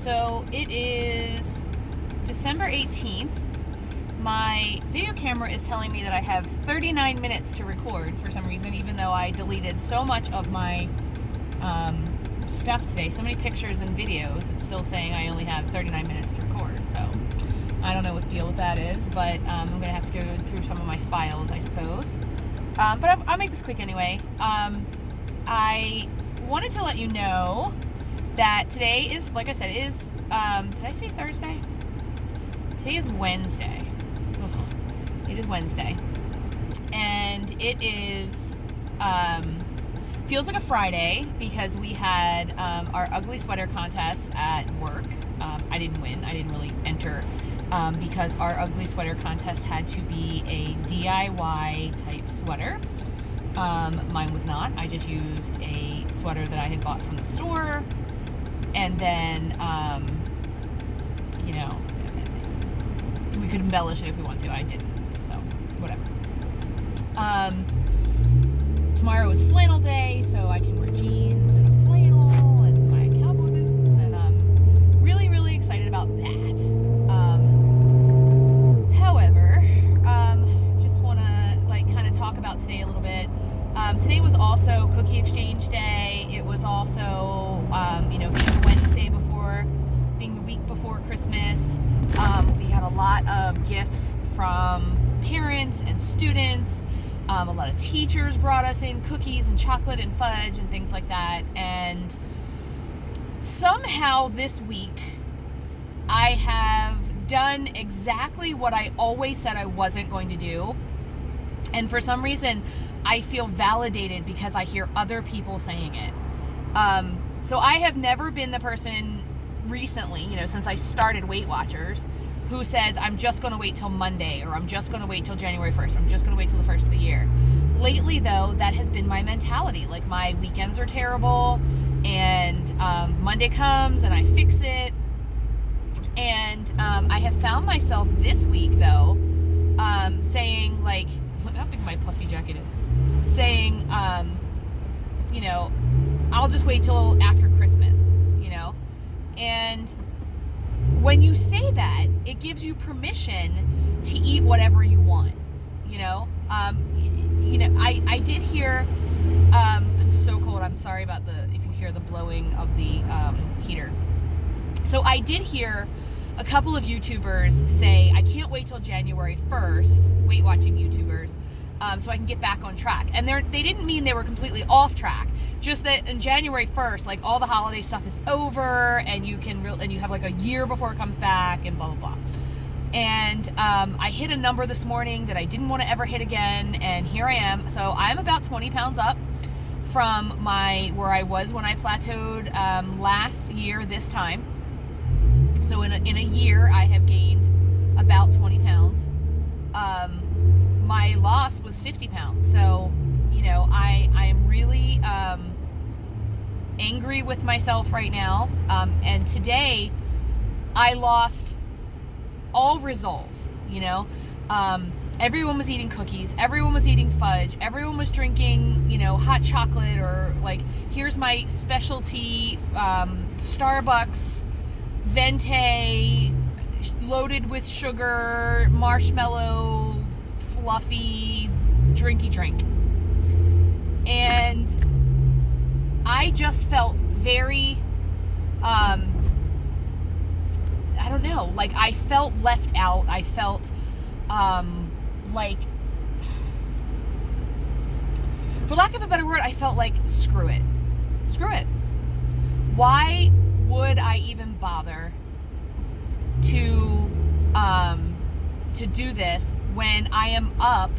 So it is December 18th. My video camera is telling me that I have 39 minutes to record for some reason, even though I deleted so much of my stuff today, so many pictures and videos. It's still saying I only have 39 minutes to record, so I don't know what the deal with that is, but I'm going to have to go through some of my files, I suppose. But I'll make this quick anyway. I wanted to let you know that today is, like I said, did I say Thursday? Today is Wednesday. Ugh, it is Wednesday. And it is, feels like a Friday because we had our ugly sweater contest at work. I didn't win. I didn't really enter because our ugly sweater contest had to be a DIY type sweater. Mine was not. I just used a sweater that I had bought from the store, and then, we could embellish it if we want to. I didn't, so whatever. Tomorrow is flannel day, so I can wear jeans and a flannel and my cowboy boots, and I'm really, really excited about that. However, just want to kind of talk about today a little bit. Today was also Cookie Exchange Day. It was also, being the week before Christmas. We had a lot of gifts from parents and students. A lot of teachers brought us in cookies and chocolate and fudge and things like that. And somehow this week, I have done exactly what I always said I wasn't going to do. And for some reason, I feel validated because I hear other people saying it. So I have never been the person recently, since I started Weight Watchers, who says, I'm just going to wait till Monday, or I'm just going to wait till January 1st, or I'm just going to wait till the first of the year. Lately, though, that has been my mentality. Like, my weekends are terrible, and Monday comes, and I fix it. And I have found myself this week, though, saying, like, look how big my puffy jacket is, saying, I'll just wait till after Christmas, and when you say that, it gives you permission to eat whatever you want, I did hear, I'm so cold, I'm sorry about if you hear the blowing of the heater. So I did hear a couple of YouTubers say, I can't wait till January 1st, Weight Watching YouTubers, so I can get back on track. And they didn't mean they were completely off track, just that in January 1st, like, all the holiday stuff is over, and you have like a year before it comes back, and blah, blah, blah. And I hit a number this morning that I didn't want to ever hit again, and here I am. So I'm about 20 pounds up from where I was when I plateaued last year this time. So in a year, I have gained about 20 pounds. My loss was 50 pounds. So, I am really angry with myself right now. And today, I lost all resolve, Everyone was eating cookies. Everyone was eating fudge. Everyone was drinking, hot chocolate, or, like, here's my specialty Starbucks Venti loaded with sugar, marshmallow, fluffy, drinky drink. And I just felt very, I don't know, like, I felt left out. I felt, like, for lack of a better word, I felt like, screw it. Screw it. Why would I even bother to do this when I am up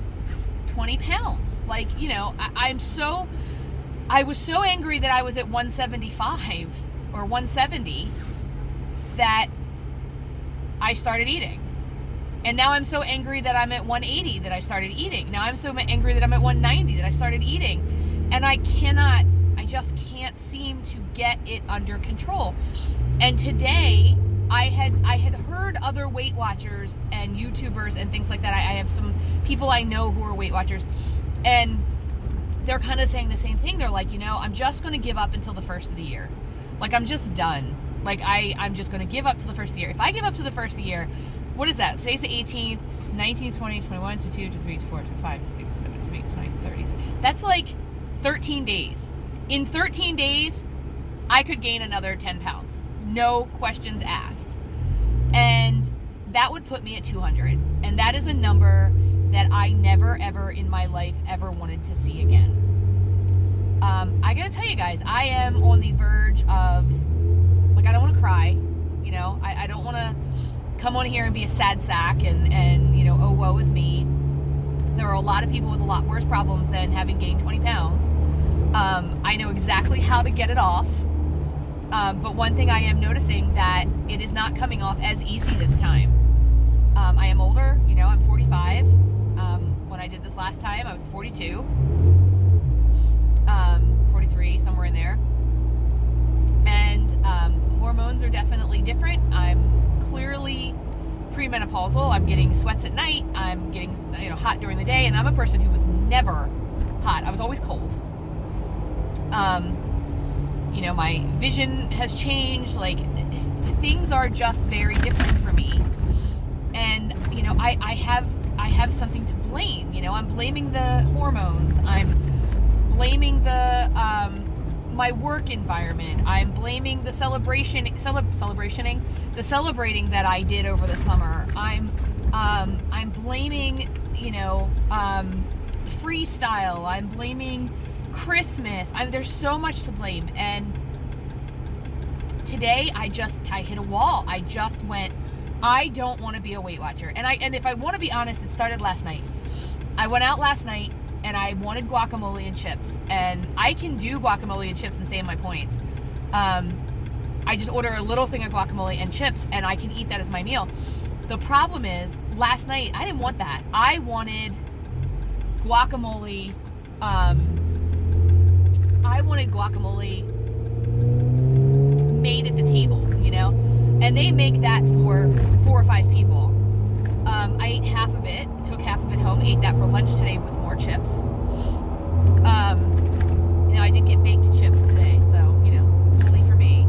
20 pounds? Like, I was so angry that I was at 175 or 170 that I started eating. And now I'm so angry that I'm at 180 that I started eating. Now I'm so angry that I'm at 190 that I started eating. And I just can't seem to get it under control. And today, I had heard other Weight Watchers and YouTubers and things like that. I have some people I know who are Weight Watchers, and they're kind of saying the same thing. They're like, I'm just going to give up until the first of the year. Like, I'm just done. Like, I'm just going to give up to the first of the year. If I give up to the first of the year, what is that? Today's the 18th, 19, 20, 21, 22, 23, 24, 25, 26, 27, 28, 29, 30. That's like 13 days. In 13 days, I could gain another 10 pounds. No questions asked. And that would put me at 200. And that is a number that I never, ever in my life ever wanted to see again. I gotta tell you guys, I am on the verge of, like, I don't want to cry. You know, I don't want to come on here and be a sad sack and, you know, oh, woe is me. There are a lot of people with a lot worse problems than having gained 20 pounds. I know exactly how to get it off. But one thing I am noticing that it is not coming off as easy this time. I am older, you know, I'm 45. When I did this last time, I was 42. 43, somewhere in there. And hormones are definitely different. I'm clearly premenopausal. I'm getting sweats at night. I'm getting, you know, hot during the day. And I'm a person who was never hot. I was always cold. You know, my vision has changed. Like, things are just very different for me. And, you know, I have something to blame. You know, I'm blaming the hormones. I'm blaming the my work environment. I'm blaming the celebrating that I did over the summer. I'm blaming, you know, freestyle. I'm blaming Christmas. There's so much to blame. And today I hit a wall. I just went, I don't want to be a Weight Watcher. And if I want to be honest, it started last night. I went out last night and I wanted guacamole and chips. And I can do guacamole and chips and stay in my points. I just order a little thing of guacamole and chips and I can eat that as my meal. The problem is, last night I didn't want that. I wanted guacamole. Made at the table, you know, and they make that for 4 or 5 people. I ate half of it, took half of it home, ate that for lunch today with more chips. You know, I did get baked chips today, so, you know, really for me.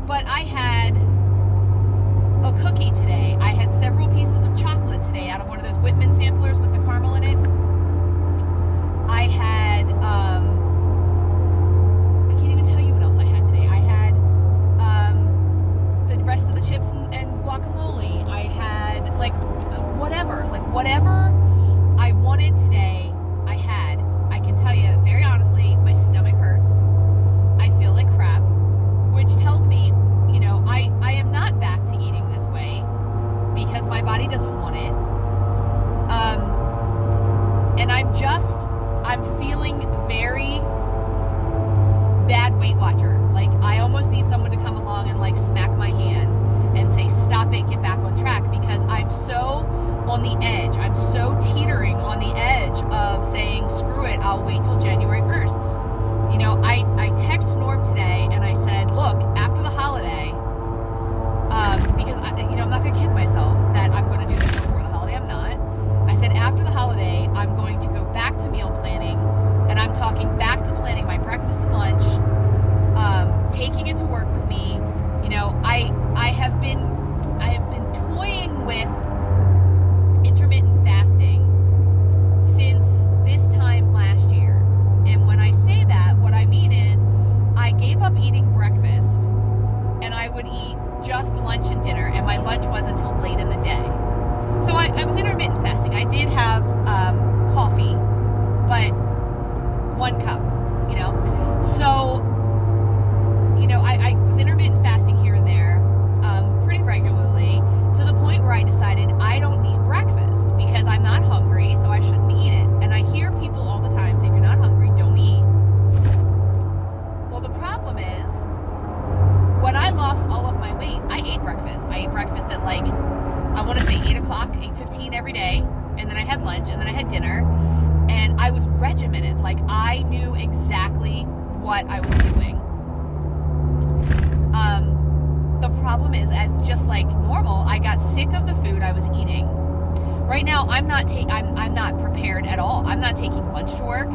But I had a cookie today. I had several pieces of chocolate today out of one of those Whitman samplers with the caramel in it. I had, I can't even tell you what else I had today. I had the rest of the chips and guacamole. I had, like, whatever I wanted today, I had. I can tell you, very honestly, my stomach hurts. I feel like crap, which tells me, you know, I am not back to eating this way because my body doesn't want it. And I'm feeling very bad Weight Watcher. Like, I almost need someone to come along and, like, smack my hand and say, stop it, get back on track, because I'm so on the edge. I'm so teetering on the edge of saying, screw it, I'll wait till January 1st. You know, I text Norm today and I said, look, after the holiday, because I'm not going to kid myself that I'm going to do this before the holiday. I'm not. I said, after the holiday, I'm going to go back to meal planning, and I'm talking back to planning my breakfast and lunch, taking it to work with me. You know, I have been toying with intermittent fasting since this time last year. And when I say that, what I mean is I gave up eating breakfast and I would eat just lunch and dinner, and my lunch was until late in the day. So I was intermittent fasting. I did have coffee, but 1 cup, you know. So, you know, I was intermittent fasting here and there pretty regularly, to the point where I decided I don't need breakfast because I'm not hungry, so I shouldn't eat it. And I hear people all the time say, if you're not hungry, don't eat. Well, the problem is, when I lost all of my weight, I ate breakfast. I ate breakfast at, like, I want to say 8 o'clock, 8:15 every day. And then I had lunch, and then I had dinner. And I was regimented. Like, I knew exactly what I was doing. The problem is, as just like normal, I got sick of the food I was eating. Right now, I'm not prepared at all. I'm not taking lunch to work.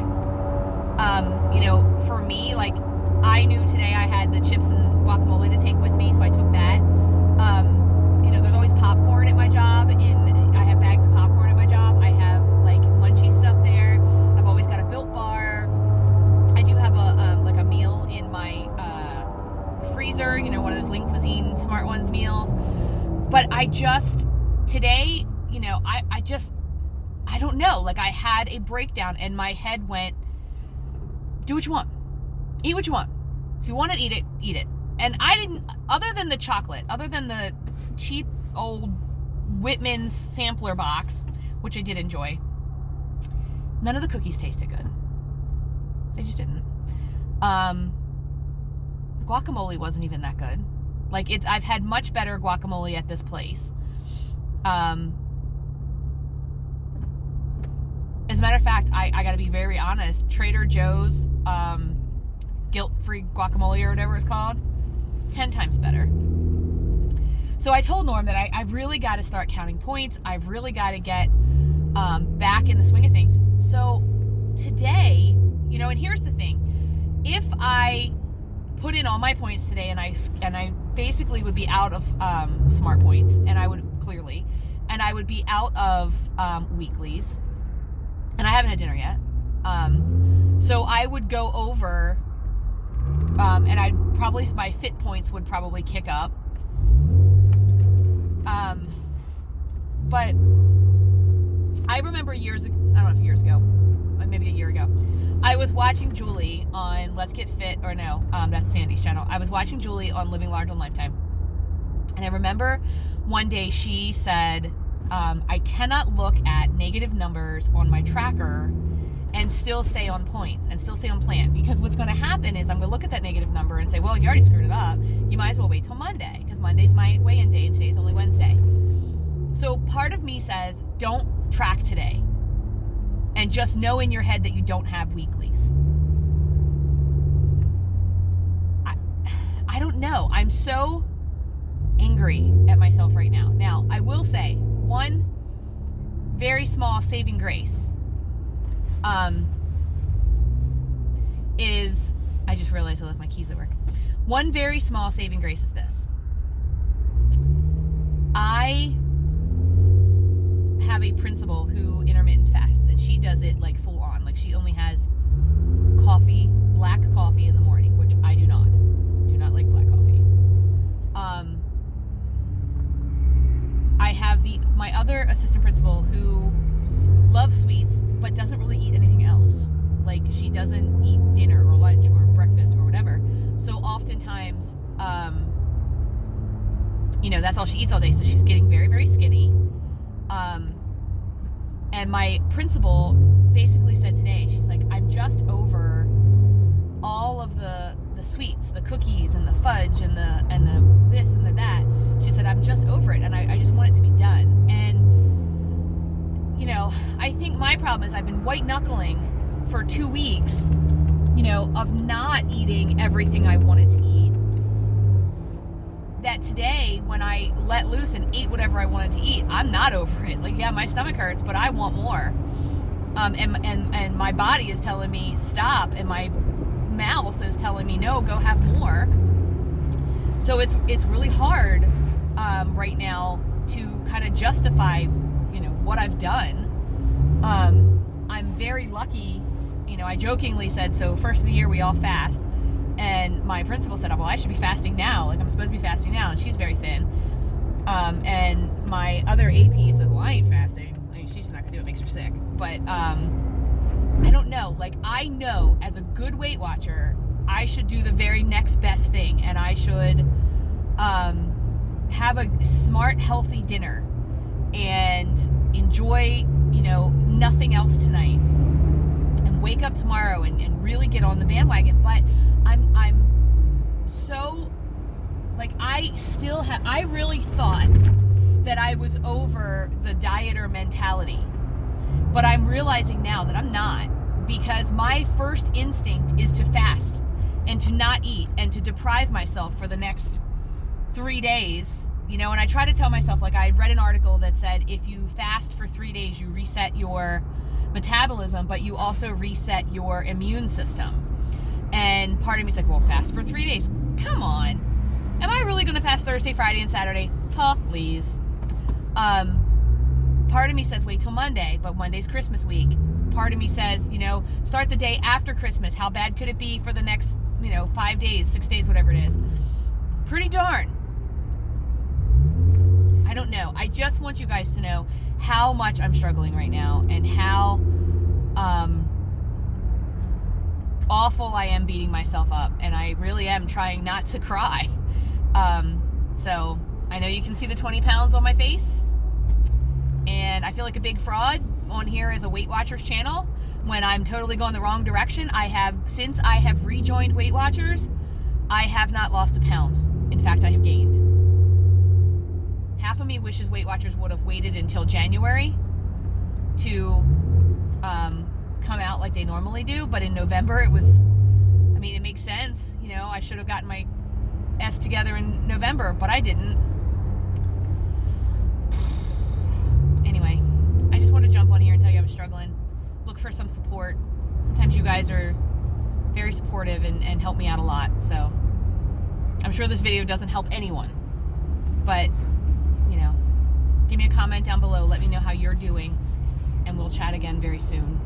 You know, for me, like, I knew today I had the chips and guacamole to take with me, so I took that. There's always popcorn at my job, and I have bags of popcorn at my job. I have like munchy stuff there. I've always got a Built Bar. I do have a meal in my freezer, one of those Lean Cuisine Smart Ones meals. But today, I don't know. Like, I had a breakdown and my head went, do what you want. Eat what you want. If you want to eat it, eat it. And I didn't, other than the chocolate, other than the cheap old Whitman's sampler box, which I did enjoy, none of the cookies tasted good. They just didn't. The guacamole wasn't even that good. Like, I've had much better guacamole at this place. As a matter of fact, I gotta be very honest, Trader Joe's guilt-free guacamole or whatever it's called, 10 times better. So I told Norm that I've really got to start counting points. I've really got to get back in the swing of things. So today, and here's the thing, if I put in all my points today and I basically would be out of smart points, and I would be out of weeklies, and I haven't had dinner yet. So I would go over, and my fit points would probably kick up. But I remember years ago, maybe a year ago, I was watching Julie on Let's Get Fit, or no, that's Sandy's channel. I was watching Julie on Living Large on Lifetime. And I remember one day she said, I cannot look at negative numbers on my tracker and still stay on point and still stay on plan, because what's going to happen is I'm going to look at that negative number and say, well, you already screwed it up. You might as well wait till Monday, because Monday's my weigh-in day and today's only Wednesday. So part of me says, don't track today, and just know in your head that you don't have weeklies. I don't know. I'm so angry at myself right now. Now, I will say one very small saving grace is, I just realized I left my keys at work. One very small saving grace is this. I have a principal who intermittent fasts, and she does it like full on. Like, she only has black coffee in the morning, which I do not like black coffee. I have my other assistant principal who loves sweets but doesn't really eat anything else. Like, she doesn't eat dinner or lunch or breakfast or whatever. So oftentimes, that's all she eats all day. So she's getting very, very skinny. And my principal basically said today, she's like, I'm just over all of the sweets, the cookies and the fudge and the this and the that. She said, I'm just over it, and I just want it to be done. And I think my problem is I've been white knuckling for 2 weeks, of not eating everything I wanted to eat. That today, when I let loose and ate whatever I wanted to eat, I'm not over it. Like, yeah, my stomach hurts, but I want more. And my body is telling me stop, and my mouth is telling me no, go have more. So it's really hard right now to kind of justify, what I've done. I'm very lucky. I jokingly said, so first of the year we all fast. And my principal said, well, I should be fasting now. Like, I'm supposed to be fasting now. And she's very thin. And my other AP said, well, I ain't fasting. Like, she's not going to do it. It makes her sick. But I don't know. Like, I know as a good Weight Watcher, I should do the very next best thing. And I should have a smart, healthy dinner and enjoy, nothing else tonight. And wake up tomorrow and really get on the bandwagon. But I'm so, like, I really thought that I was over the dieter mentality. But I'm realizing now that I'm not, because my first instinct is to fast and to not eat and to deprive myself for the next 3 days. And I try to tell myself, like, I read an article that said if you fast for 3 days, you reset your metabolism, but you also reset your immune system. And part of me's like, well, fast for 3 days. Come on. Am I really going to fast Thursday, Friday, and Saturday? Please. Part of me says wait till Monday, but Monday's Christmas week. Part of me says, start the day after Christmas. How bad could it be for the next, 5 days, 6 days, whatever it is? Pretty darn. I don't know. I just want you guys to know how much I'm struggling right now and how awful I am beating myself up. And I really am trying not to cry. So I know you can see the 20 pounds on my face. And I feel like a big fraud on here as a Weight Watchers channel when I'm totally going the wrong direction. Since I have rejoined Weight Watchers, I have not lost a pound. In fact, I have gained. Half of me wishes Weight Watchers would have waited until January to come out like they normally do. But in November, it makes sense. I should have gotten my S together in November, but I didn't. Anyway, I just want to jump on here and tell you I'm struggling. Look for some support. Sometimes you guys are very supportive and help me out a lot. So I'm sure this video doesn't help anyone. But, give me a comment down below. Let me know how you're doing. And we'll chat again very soon.